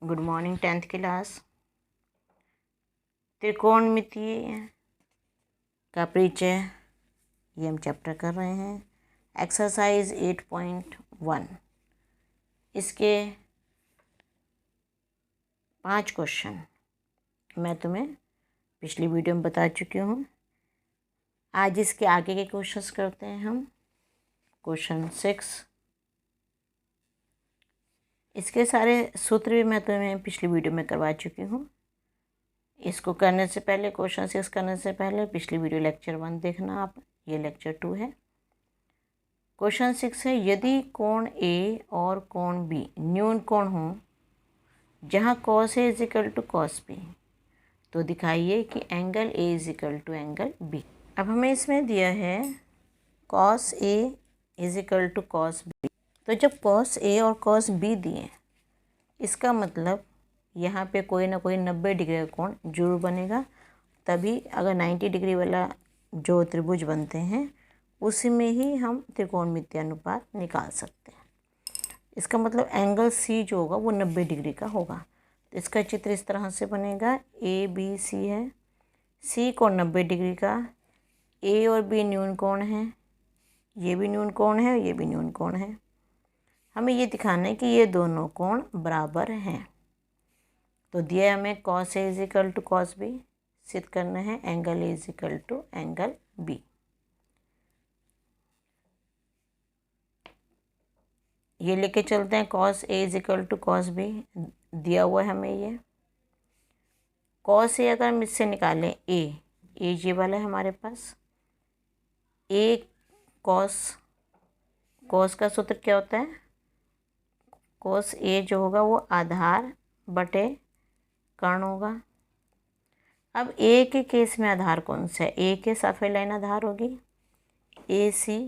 Good morning 10th class. त्रिकोणमितीय का परिचय ये हम चैप्टर कर रहे हैं। एक्सरसाइज 8.1 इसके 5 क्वेश्चन मैं तुम्हें पिछली वीडियो में बता चुकी हूँ। आज इसके आगे के क्वेश्चंस करते हैं हम। क्वेश्चन 6, इसके सारे सूत्र भी मैं तुम्हें पिछली वीडियो में करवा चुकी हूँ। इसको करने से पहले, क्वेश्चन 6 करने से पहले पिछली वीडियो लेक्चर 1 देखना आप, ये लेक्चर 2 है। क्वेश्चन 6 है, यदि कोण ए और कोण बी न्यून कोण हो जहाँ cos A is equal to cos B, तो दिखाइए कि angle A is equal to angle B। अब हमें इसमें दिया है cos A is equal to cos B, तो जब cos A और cos B दिए, इसका मतलब यहाँ पे कोई ना कोई 90 डिग्री का कोण जरूर बनेगा। तभी अगर 90 डिग्री वाला जो त्रिभुज बनते हैं उसी में ही हम त्रिकोणमितीय अनुपात निकाल सकते हैं। इसका मतलब एंगल C जो होगा वो 90 डिग्री का होगा। तो इसका चित्र इस तरह से बनेगा, ABC है, C कोण 90 डिग्री का, A और B न्यून कोण है, ये भी न्यून कोण है, ये भी न्यून कोण है। हमें ये दिखाना है कि ये दोनों कोण बराबर हैं। तो दिया है हमें cos A is equal to cos B, सिद्ध करना है angle A is equal to angle B। ये लेके चलते हैं cos A is equal to cos B, दिया हुआ है हमें ये। cos A अगर हम इससे निकालें A ये वाला है हमारे पास। A cos का सूत्र क्या होता है? cos A जो होगा वो आधार बटे कर्ण होगा। अब A के केस में आधार कौन सा है? A के सफ़ेद लाइन आधार होगी AC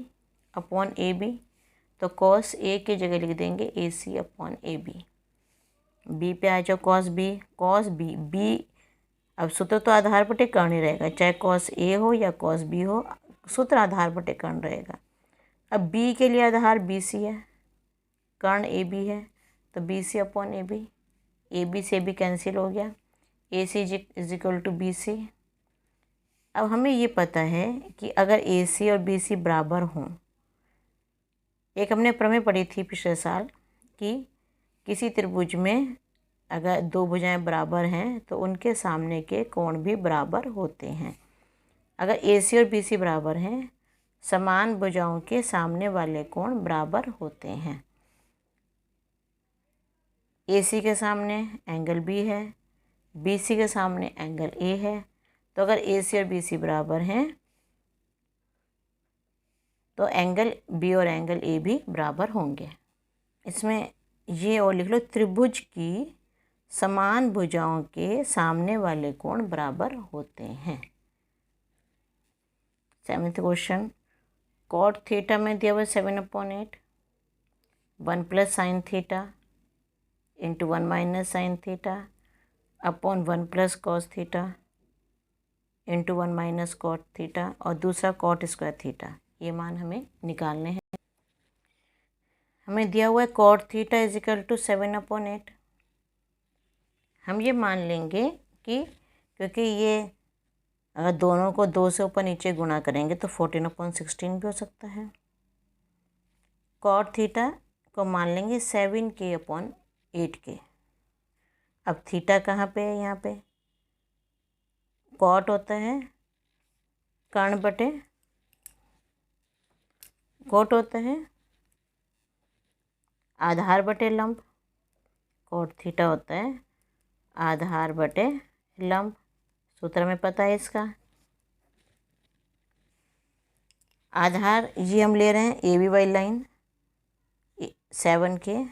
अपॉन AB, तो cos A की जगह लिख देंगे AC अपॉन AB। B पे आ जाओ, cos B, अब सूत्र तो आधार बटे कर्ण ही रहेगा, चाहे cos A हो या cos B हो, सूत्र आधार बटे कर्ण रहेगा। अब B के लिए आधार BC है, कर्ण AB है, तो BC अपॉन AB से भी कैंसिल हो गया, AC is equal to BC। अब हमें ये पता है कि अगर AC और BC बराबर हों, एक हमने प्रमेय पढ़ी थी पिछले साल कि किसी त्रिभुज में अगर दो भुजाएं बराबर हैं तो उनके सामने के कोण भी बराबर होते हैं। अगर AC और BC बराबर हैं, समान भुजाओं के सामने वाले कोण बराबर होते हैं। AC के सामने एंगल B है, BC के सामने एंगल A है, तो अगर AC और BC बराबर हैं तो एंगल B और एंगल A भी बराबर होंगे। इसमें ये और लिख लो, त्रिभुज की समान भुजाओं के सामने वाले कोण बराबर होते हैं। 7th क्वेश्चन, cot थीटा में दिया हुआ 7/8, 1 plus sine theta into 1 minus sine theta upon 1 plus cos theta into 1 minus cot theta, और दूसरा कॉट स्क्वायर थीटा। ये मान हमें निकालने हैं। हमें दिया हुआ है cot theta is equal to 7/8। हम ये मान लेंगे कि क्योंकि ये अगर दोनों को 2 से ऊपर नीचे गुणा करेंगे तो 14/16 भी हो सकता है। कॉट थीटा को मान लेंगे 7k/8k। अब थीटा कहाँ पे है? यहाँ पे कॉट होता है कर्ण बटे कोट होता है आधार बटे लंब। कोट थीटा होता है आधार बटे लंब, सूत्र में पता है इसका। आधार ये हम ले रहे हैं AB वाली लाइन 7k,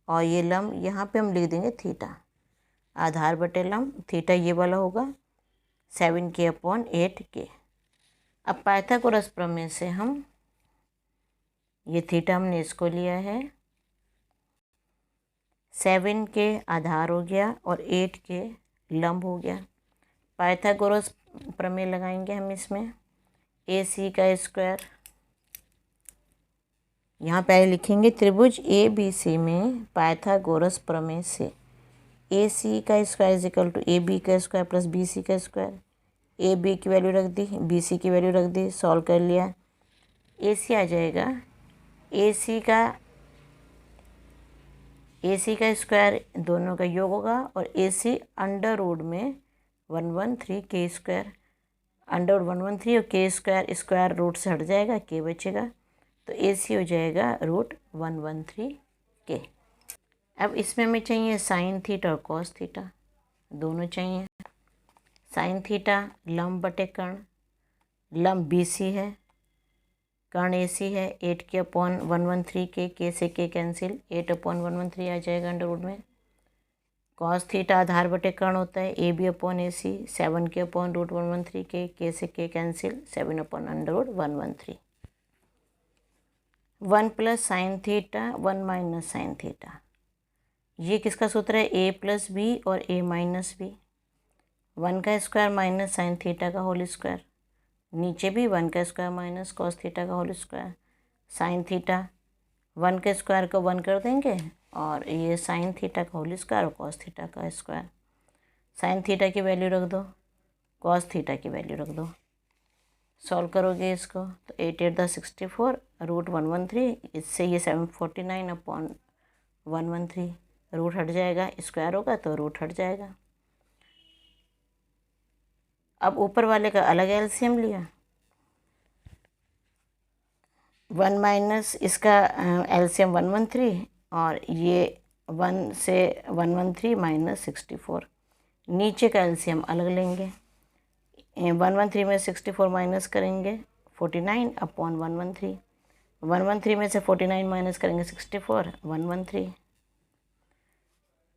और ये लंब यहाँ पे हम लिख देंगे थीटा। आधार बटे लंब थीटा ये वाला होगा 7k/8k। अब पाइथागोरस प्रमेय से हम ये थीटा हमने इसको लिया है, 7k आधार हो गया और 8k लंब हो गया। पाइथागोरस प्रमेय लगाएंगे हम इसमें, AC का स्क्वायर, यहाँ पहले लिखेंगे त्रिभुज ABC में पाइथागोरस प्रमेय से ए सी का square is equal to A B का स्क्वायर प्लस बी सी का स्क्वायर। ए बी की वैल्यू रख दी, बी सी की वैल्यू रख दी, सॉल्व कर लिया। ए सी आ जाएगा, ए सी का स्क्वायर दोनों का योग होगा और ए सी अंडर रूट में 113 के स्क्वायर, अंडर रूट 113 और के स्क्वायर स्क्वायर रूट से हट जाएगा, के बचेगा, तो ए सी हो जाएगा रूट 113 के। अब इसमें हमें चाहिए साइन थीटा और कॉस थीटा, दोनों चाहिए। साइन थीटा लंब बटे कर्ण, लंब बी सी है, कर्ण ए सी है, 8 के से के कैंसिल, 8/113 आ जाएगा अंडर रूट में। कॉस थीटा आधार बटे कर्ण होता है, ए बी अपॉन ए सी, 7 के/√113 के से के cancel, 7/√113। 1 plus sine theta 1 minus sine theta, ये किसका सूत्र है, ए प्लस बी और ए माइनस बी। 1 का स्क्वायर माइनस साइन थीटा का होल स्क्वायर, नीचे भी 1 का स्क्वायर माइनस कॉस थीटा का होल स्क्वायर। साइन थीटा 1 के स्क्वायर को 1 कर देंगे और ये साइन थीटा का होल स्क्वायर और कॉस थीटा का स्क्वायर। साइन थीटा की वैल्यू रख दो, कॉस थीटा की वैल्यू रख दो, सॉल्व करोगे इसको तो 8×8=64 √113, इससे ये 749/113, रूट हट जाएगा, स्क्वायर होगा तो रूट हट जाएगा। अब ऊपर वाले का अलग एलसीएम लिया, 1 माइनस इसका एलसीएम 113 और ये 1 से 113 माइनस 64, नीचे का एलसीएम अलग लेंगे। 113 में 64 माइनस करेंगे 49/113, 113 में से 49 माइनस करेंगे 64, 113।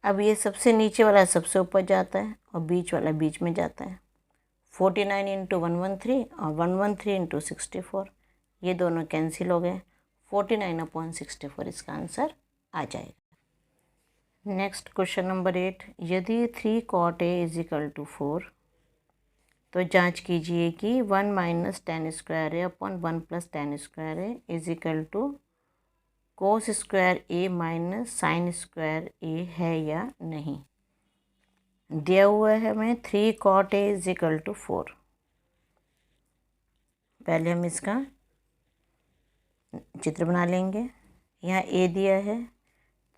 अब ये सबसे नीचे वाला सबसे ऊपर जाता है और बीच वाला बीच में जाता है। 49 × 113 और 113 × 64, ये दोनों कैंसिल हो गए, 49/64 इसका आंसर आ जाएगा। नेक्स्ट क्वेश्चन नंबर 8, यदि 3 cot A = 4 तो जांच कीजिए कि 1 minus tan square A upon 1 plus tan square A = cos square A minus sine square A है या नहीं। दिया हुआ है हमें 3 cot A = 4। पहले हम इसका चित्र बना लेंगे। यहाँ ए दिया है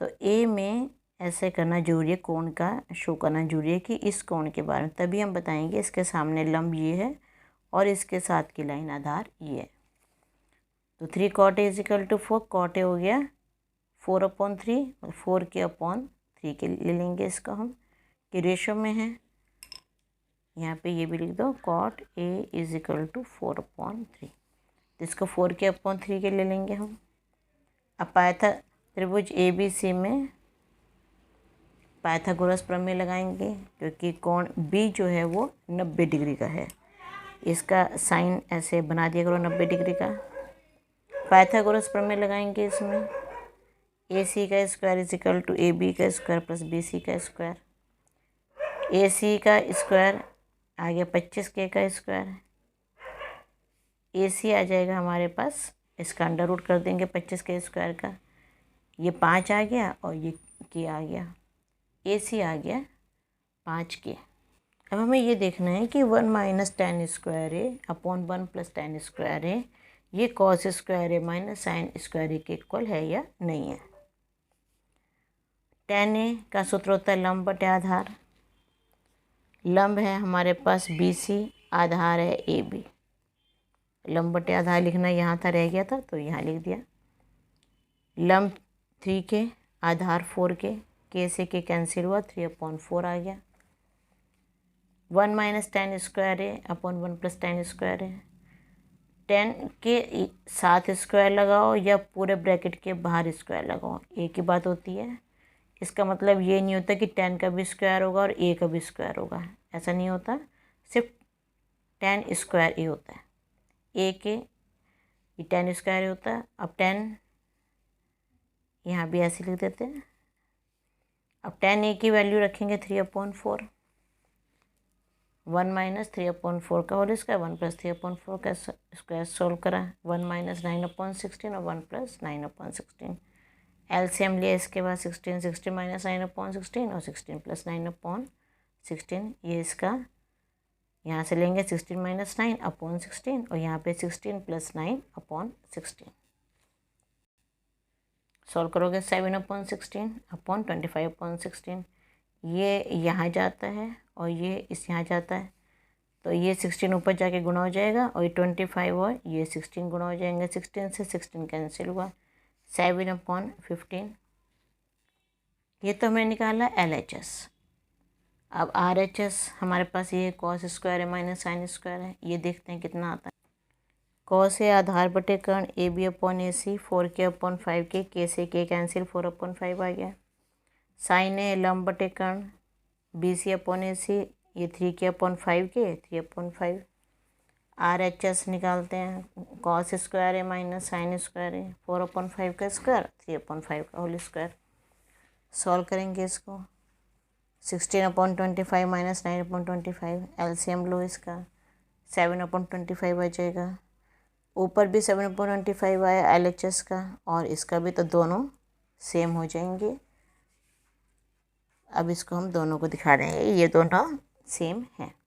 तो ए में ऐसे करना जरूरी है, कोण का शो करना जरूरी है कि इस कोण के बारे में, तभी हम बताएंगे। इसके सामने लंब ये है और इसके साथ की लाइन आधार ये है। तो 3 cot A = 4, cot A हो गया 4/3, 4 के अपॉन 3 के ले लेंगे इसका हम, कि रेशो में है। यहाँ पे ये भी लिख दो, cot A = 4/3, तो इसको 4 के अपॉन 3 के ले लेंगे हम। अब त्रिभुज ABC में पाइथागोरस प्रमेय लगाएंगे, क्योंकि कोण B जो है वो 90 डिग्री का है। इसका साइन ऐसे बना दिया करो 90 डिग्री का। पाइथागोरस प्रमेय लगाएंगे इसमें, AC का स्क्वायर = AB का स्क्वायर प्लस BC का स्क्वायर। AC का स्क्वायर आ गया 25K का स्क्वायर, AC आ जाएगा हमारे पास, इसका अंडर रूट कर देंगे 25K स्क्वायर का, ये 5 आ गया और ये K आ गया, AC आ गया 5K। अब हमें ये देखना है कि 1 minus tan square A upon 1 plus tan square A ये cos square A minus sine square A के इक्वल है या नहीं है। tan A का सूत्र होता है लंब बटे आधार। लंब है हमारे पास BC, आधार है AB। लंब बटे आधार लिखना यहाँ था, रह गया था तो यहाँ लिख दिया। लंब 3K, आधार 4K, K से K कैंसिल हुआ, 3/4 आ गया। 1 minus tan square A upon 1 plus tan square A। 10 के साथ स्क्वायर लगाओ या पूरे ब्रैकेट के बाहर स्क्वायर लगाओ, एक ही बात होती है। इसका मतलब ये नहीं होता कि 10 का भी स्क्वायर होगा और A का भी स्क्वायर होगा, ऐसा नहीं होता, सिर्फ tan स्क्वायर A होता है। A के ये tan स्क्वायर होता है। अब 10 यहाँ भी ऐसे लिख देते हैं। अब tan A की वैल्यू रखेंगे 3/4, 1 माइनस 3/4 का होल स्क्वायर, 1 प्लस 3/4 का स्क्वायर, सोल्व करा, 1 माइनस 9/16 और 1 प्लस 9/16, एलसीएम लिया इसके बाद 16, 16 माइनस 9/16 और 16 प्लस 9/16, ये इसका यहाँ से लेंगे 16 माइनस 9/16 और यहाँ पे 16 प्लस 9/16। सॉल्व करोगे 7/16/25/16, ये यहाँ जाता है और ये इस यहाँ जाता है, तो ये 16 ऊपर जाके गुणा हो जाएगा और ये 25 और ये 16 गुणा हो जाएंगे। 16 से 16 कैंसिल हुआ, 7/15। ये तो हमें निकाला LHS। अब RHS हमारे पास ये cos स्क्वायर है माइनस साइन स्क्वायर है, ये देखते हैं कितना आता है। cos है आधार बटे कर्ण AB/AC 4k/5k, k से k कैंसिल 4/5 आ गया। साइन है लंब बटे कर्ण BC/AC, ये 3k/5k 3/5। RHS निकालते हैं, cos स्क्वायर है माइनस साइन स्क्वायर है 4/5 का स्क्वायर 3/5 का होल स्क्वायर। सॉल्व करेंगे इसको, 16/25 माइनस 9/25, एलसीएम लो इसका, 7/25 आ जाएगा। ऊपर भी 7/25 आया LHS का और इसका भी, तो दोनों सेम हो जाएंगे। अब इसको हम दोनों को दिखा रहे हैं, ये दोनों सेम हैं।